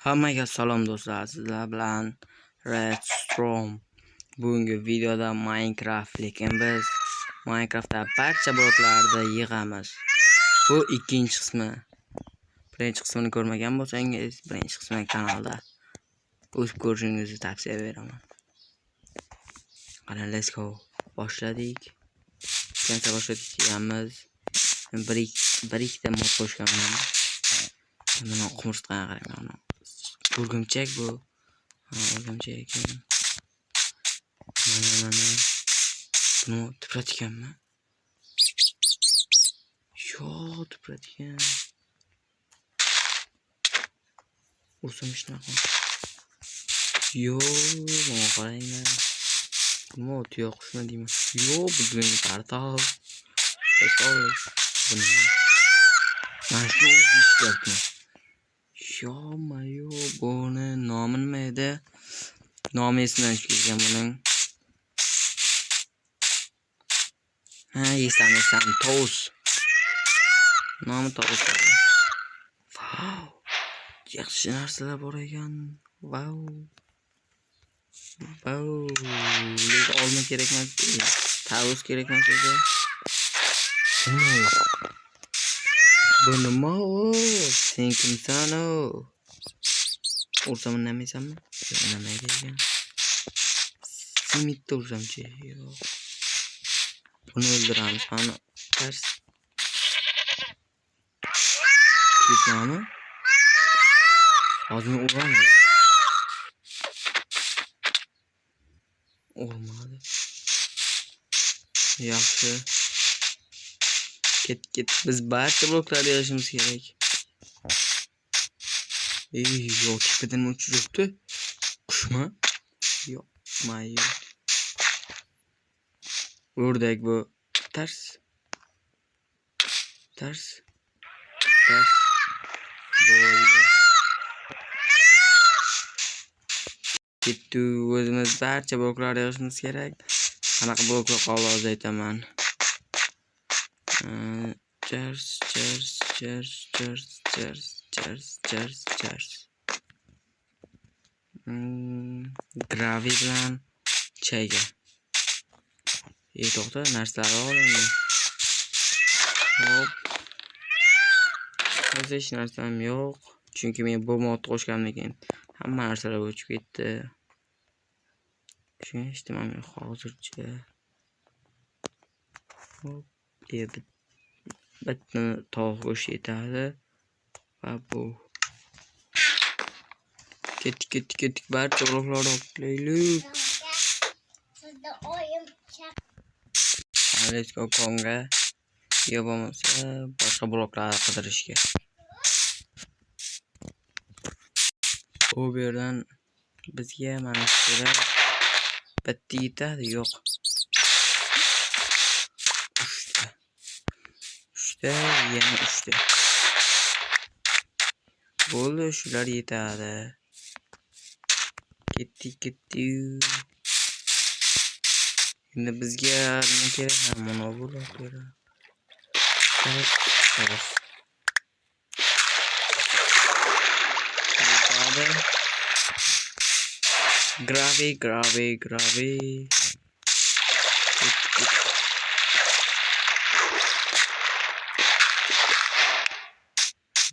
Hammaga salom do'stlar, sizlar bilan Red Storm. Bugungi videoda Minecraft, lekin biz Minecraftda barcha bloklarni yig'amiz. Bu ikkinchi qismi. Birinchi qismini ko'rmagan bo'lsangiz, birinchi qismini kanalda o'z ko'rishingizni tavsiya beraman. Qani, let's go. Boshladik. Qancha boshladik? Bir ikkita mod qo'shganman. Buni qumurtqaga qarang. O'rgimchak bu. O'rgimchak. Mana. Buni tupratganmi? Yo, tupratgan. O'zim shunaqa. Yo, mana qaranglar. Nima tuyoqmi deyman. Yo, bugun portal. Buni. Mana shu ishlayapti. Yo, buni nomi nima edi? Nomi esimdan chiqgan buning. Esam, Tovus. Nomi Tovus. Wow. Yaxshi narsalar bor ekan. Wow. Lekin olma kerak emas. Tovus kerak emas edi. Bu nima o? Sen kimsan o? Ursam nemaysam? Nimaga ekan? Simitda ursamchi. Yo'q. Buni o'ldiramiz. Qani, ters. Ketmami? Hozir uramiz. Urmadi. Yaxshi. Ket. Biz barcha bloklarni yig'ishimiz kerak. Yo, tepadan uchiribdi. Qushmi? Yo'q, mayo. O'rdak bu. Ters. Bo'ldi. Ketdi. O'zimiz barcha bloklarni yig'ishimiz kerak. Qanaqa bloklar qoldi aytaman. Chers. Gravi bilan chayga. To'xta, narsalar olaymi? Hop. Hozir hech narsam yo'q. Chunki men bu modni qo'shganimdan keyin hamma narsalar o'chib ketdi. Shunga ehtimol hozircha. Hop. Bitta tovuq go'shti yetadi. Va bu. Ketdik. Barcha bloklarni oklaylik. Let's go konga. Yo bo'lmasa boshqa bloklarni qidirishga. Bu yerdan bizga mana shu bitta yetadi, yo'q. 3ta, yana 3ta. Bo'ldi, shular yetadi. Ketdik. Endi bizga nima kerak? Mana bu kerak. Gravi.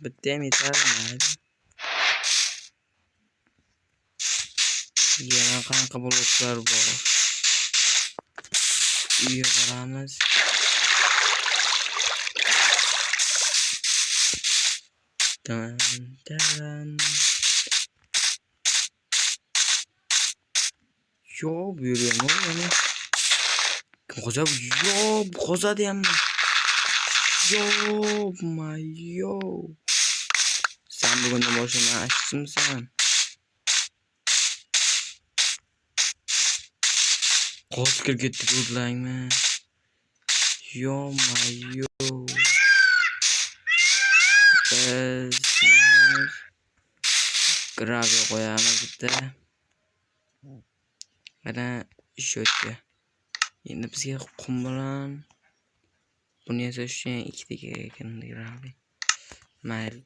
Bitta ham yetarli. Yana qanaqa bloklar bor? Uyga boramiz. Yo, bu yerga nima? Qo'za deyapman. Yo. Sen bugundan boshini açtımsan. Qo'z kirib ketdi o'zlaringmi? Yo. Biz gravi qo'yamiz bitta. Mana shu yerga. Endi bizga qum bilan buni yasash uchun ikkita kerak ekan gravi. Mayli.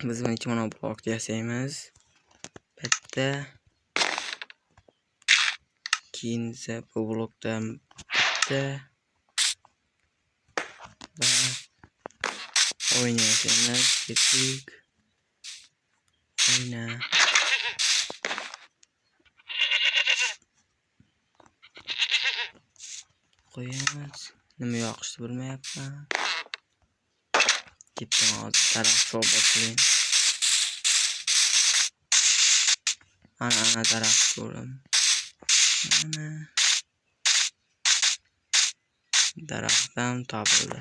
Biz buni 2 monoblok yasaymiz. Bitta. Keyin esa bu blokdan bitta va oyna yasaymiz. Ketdik. Oyna. Qo'yamiz. Nima yoqishni bilmayapman. Ketdim hozir daraxt cho'g'ib ana daraxt ko'rdim. Mana daraxtdan topildi.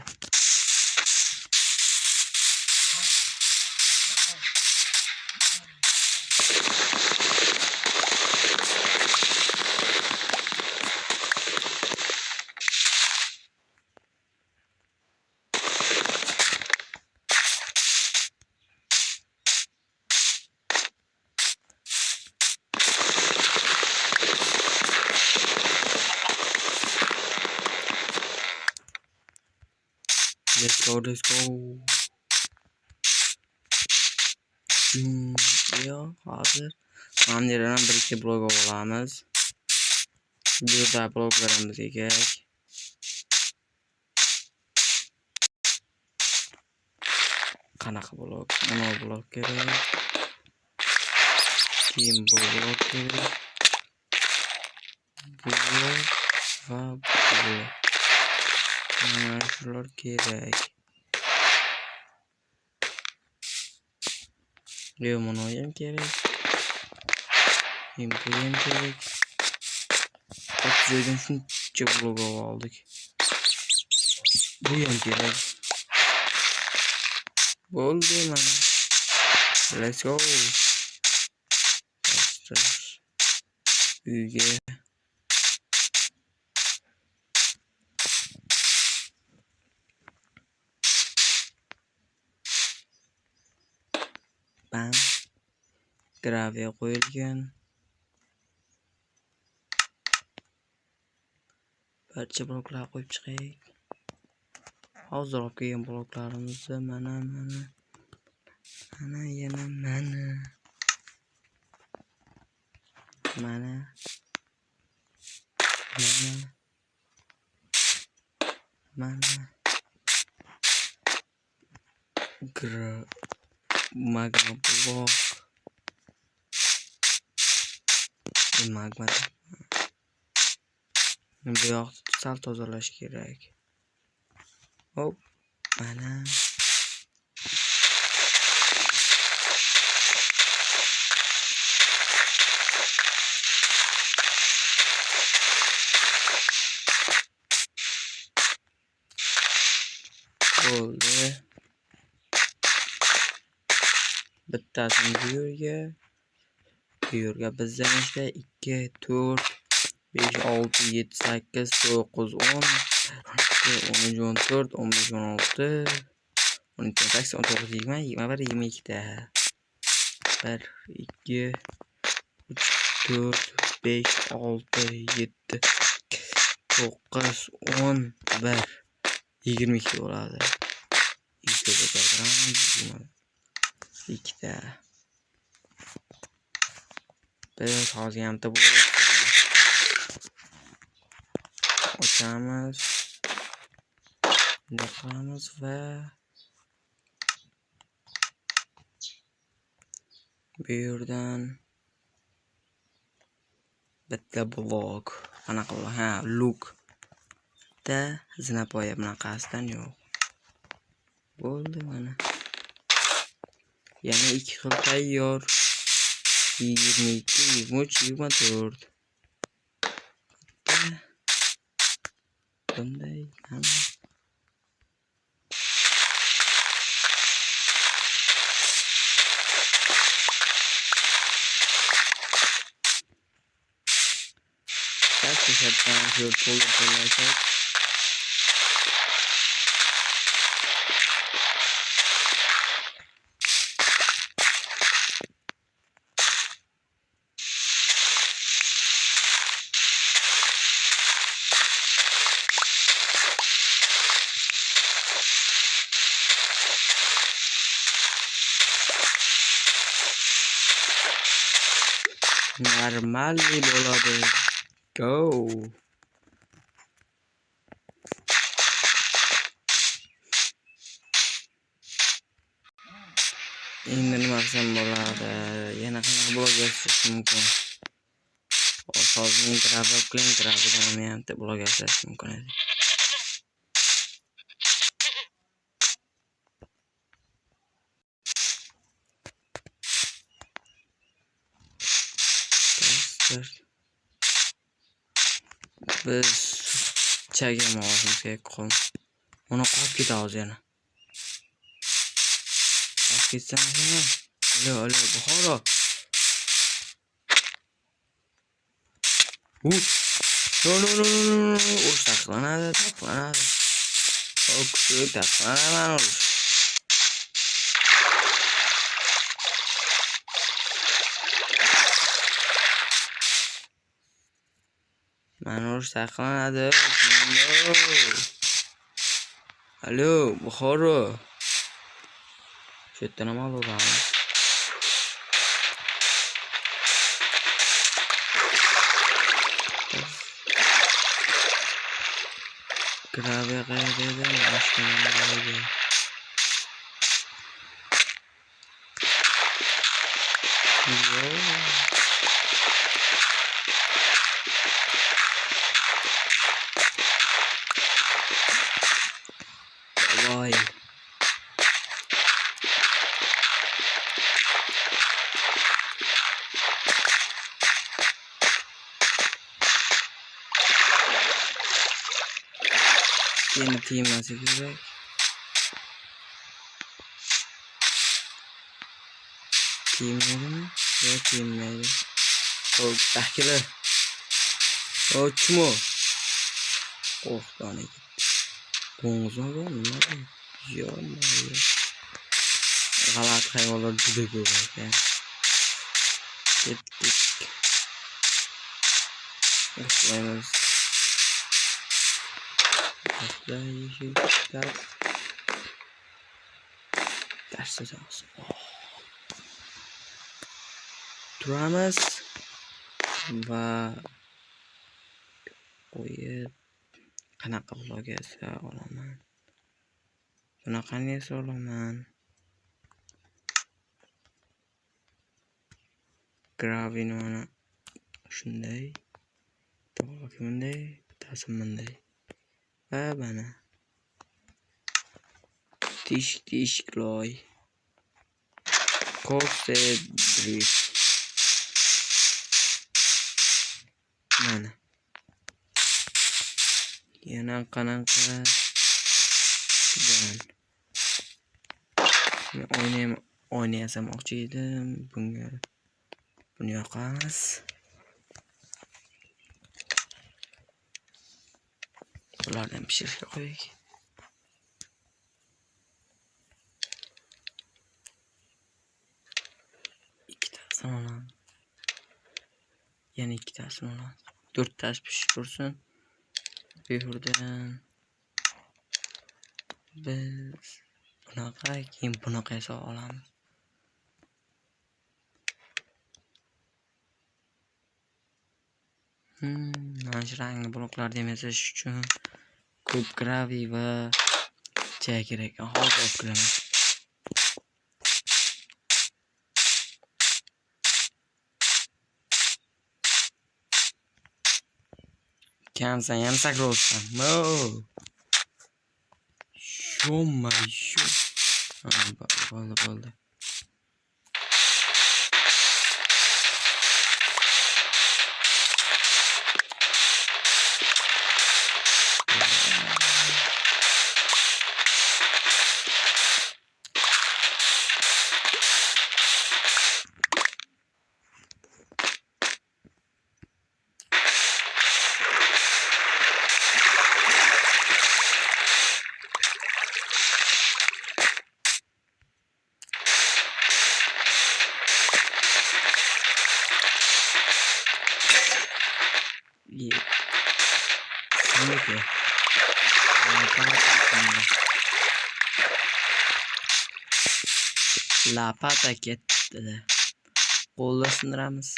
Let's go. Yo, hozir mana yerdan 1-2 blok olamiz. Bu yerda bloklarimiz kerak. Qanaqa blok? Mana blok kerak. Keyin bu blok kerak. Bu blok va bu. Mana shular kerak. Yo, mana ham kerak. Keyin bu ham kerak. Bak joydan shuncha blok oldik. Bu ham kerak. Bo'ldi mana. Let's go. Uyga bam graviya qo'yilgan. Barcha bloklar qo'yib chiqaylik. Hozir olib kelgan bloklarimizni mana yana mana magma blok. Magma. Bu yoqni sal tozalash kerak. Hop, mana. Bo'ldi. Bittasini bu yerga bizdan ishla 2 4 5 6 7 8 9 10 11 14 15 16 12 18 19 20 21 22 ta. 1 2 3 4 5 6 7 9 10 1 22 bo'ladi. 2 ta. Biz hozir ham ta bo'ladi. Ochamiz. Qilamiz va bu yerdan bitta blok. Qanaqa blok? Ha, look. Da zinapoya bunaqasidan yo'q. Bo'ldi mana. Yana 2 xil tayyor. 22, 23, 24. Bunday mana. Şarttan şöyle to'ldirsak. Normalli bo'ladi. Go. Endi nima qilsam bo'ladi? Yana qanaqa blog yozish mumkin? Hozir Minecraft'dan ham blog yozish mumkin edi. Biz chagam olishimizga qo'l. Uni qolib ketamiz yana. Qolib ketsam-mi? Alo, Buxoro. No. Urush taqiqlanadi. Kuchli taqiqlanaman urush. Mana urush taqiqlanadi. Alo, Buxoro. Shu yerda nima bo'ladi? Graviya qayerda? Mashina qayerda? Voy. Yeni teması gerek. Teamleri mi? Yok teamleri. O tahkili. O çumu. Oh tane gitti. Boğazına var mı? Yok. Galat hayvanlar juda ko'p ekan. Ketdik. Boshlaymiz. Darsiz. Turamiz va qo'yib qanaqa vlog yozsa olaman. Bunaqani yozsa olaman. Gravini mana shunday. To'g'ri bunday, bittasi bunday. Va mana tishk loy. Korse drift. Mana. Yana qanaqa o'ynayamoqchi edim. Bunga buni yoqamiz. Bulardan pishirishga qo'yaylik. Ikkitasini olamiz. Yana ikkitasini olamiz. 4 tasi pishib tursin. Bu yerdan biz bunaqa keyin bunaqa yasa olamiz. Mana shu rangli bloklar demasash uchun ko'p graviy va chay kerak. Hozir olib kelaman. Kamsan ham sakrolsan. Shu. Bo'ldi. La pata ketdi. Qo'lda sindiramiz.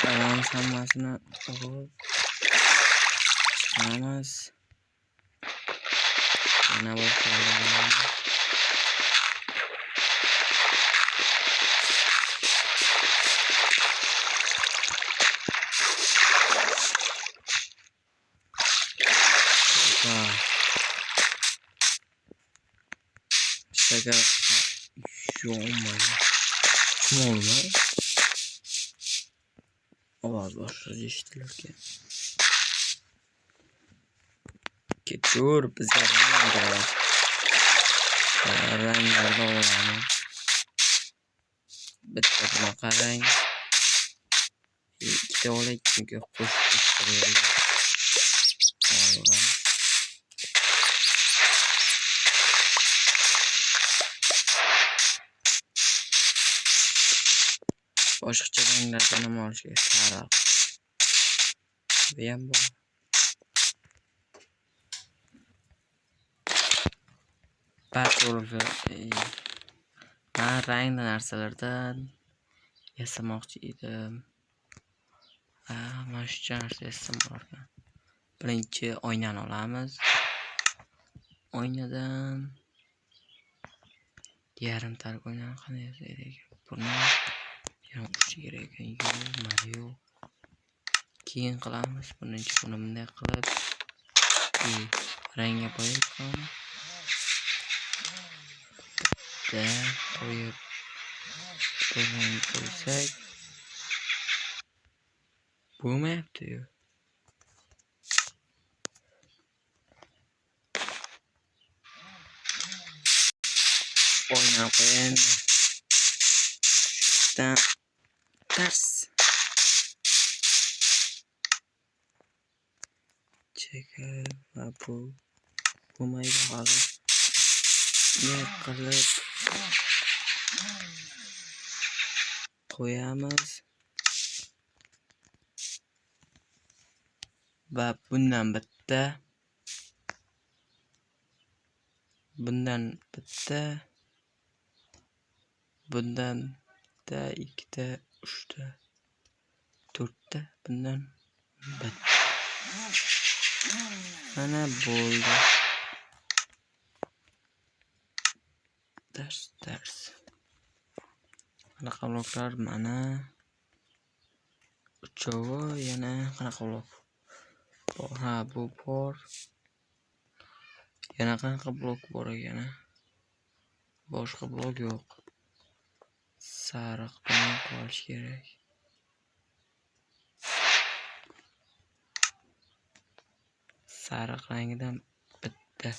Ayağın sanmasını alıp çıkamaz. Yine bakalım. Şaka olmadı. Kim oldu? Oğaz başladı iştirirken. Dur bize renklerde olanı. Bitti buna qarang. İkide olay çünkü qo'shib boshqacha ranglardan ham olish kerak. Sariq. Bu ham bor. Ben rangli narsalardan yasamoqchi edim. Mana shu narsa esim bor. Birinchi oynani olamiz. Oynadan yarimtalik oynani qanday yasadik? Buni yarim uchi kerak ekan. Yo'q. Keyin qilamiz. Birinchi buni bunday qilib rangga qo'yib qo'yib rang qo'ysak bo'lmayapti-yu. O'ynab qo'ying. Shundan ters chekib va bu bo'lmaydi hozir. Ne qilib qo'yamiz va bundan bitta ikkita, uchta, to'rtta, bundan bitta. Mana bo'ldi. Ters. Qanaqa bloklar mana uchovi yana qanaqa blok? Ha, bu bor. Yana qanaqa blok bor ekan? Boshqa blok yo'q. Sariqdan qolish kerak. Sariq rangidan bitta.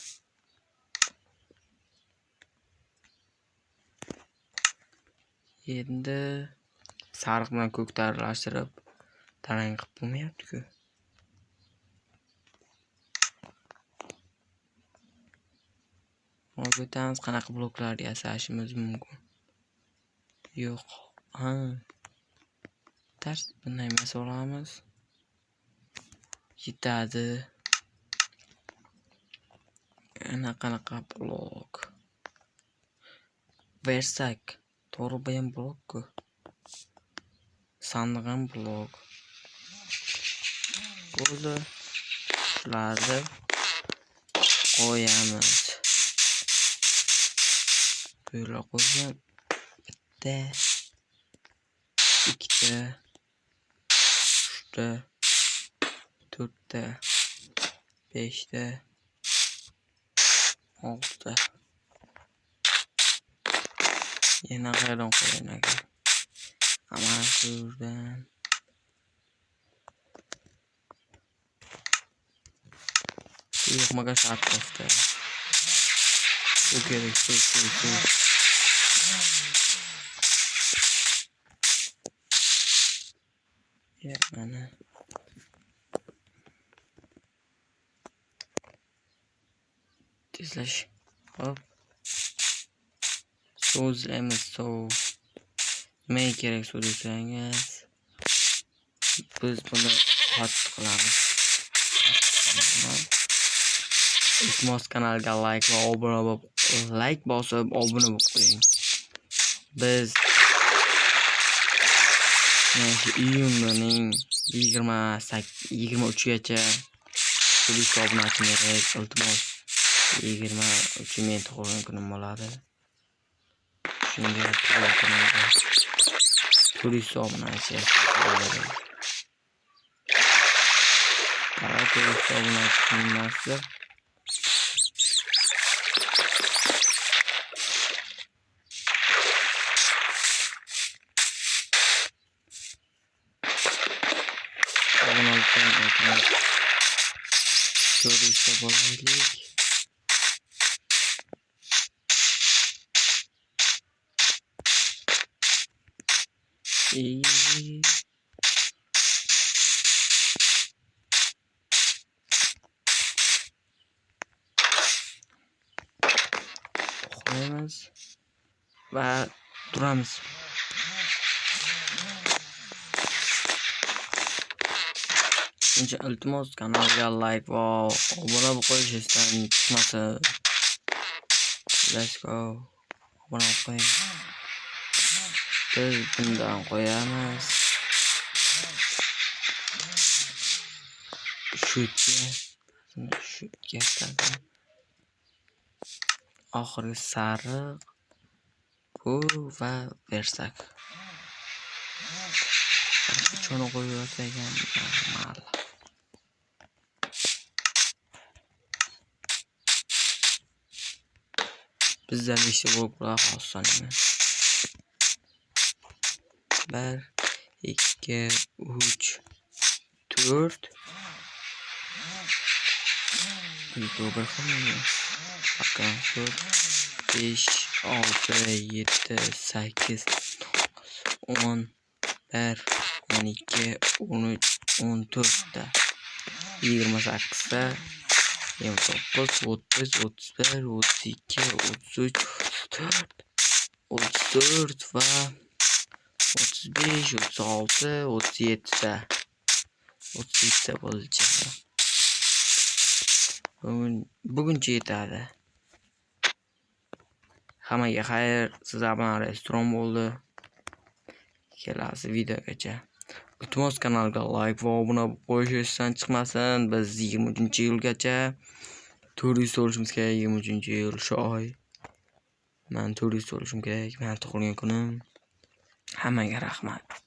Endi sariq bilan ko'kni aralashtirib tarang qilib bo'lmayapti-ku. O'rgatamiz qanaqa bloklar yasashimiz mumkin. Yo'q. Ters bunday emas olamiz. Yetadi. Ana qanaqa blok. Versak. To'g'ri bu ham blok-ku. Sandiq ham blok. Bo'ldi. Shularni qo'yamiz. Böyle qo'yib bitta, ikkita, uchta, to'rtta, beshta, oltita. Yana qayerdan qo'yayin aka? Mana shurdan. Yo'qmaga shart bosdi. Shu kerak, shu. Ya, mana. Tezlash. Hop. So'zlaymiz, Nima kerak suv desangiz, biz buni hot qilamiz. Iltimos kanalga like bosib obuna bo'lib qo'ying. Biz iyunning 23gacha turist obunachim kerak. Iltimos 23 men tug'ilgan kunim bo'ladi. Shunga turist obunachi nimasi? Turist obunachilik. Uxlaymiz va turamiz. Iltimos kanalga like va obuna bo'lib qo'yishingizdan chiqmasin. Let's go. Obuna bo'lib qo'ying. Biz bundan qo'yamiz. Shutga oxirgi sariq bu va bersak. Choni qo'yib ekan normal. Bizda nechta bo'lib qoladi xo'sanmi? 1 2 3 4 bir xilmi? 5 6 7 8 10 1 12 13 14 da 28 da 29 30 31 32 33 34 va 35 36 37 da 37 bo'lacak. Buguncha yetadi. Hammaga xayr, sizlar bilan restoran bo'ldi. Kelasi videogacha. Iltimos kanalga like va obuna qo'yishingizdan chiqmasin. Biz 23-yilgacha turist bo'lishimiz kerak. 23-yil shu oy. Men turist bo'lishim kerak. Men tug'ilgan kunim. Hammaga rahmat.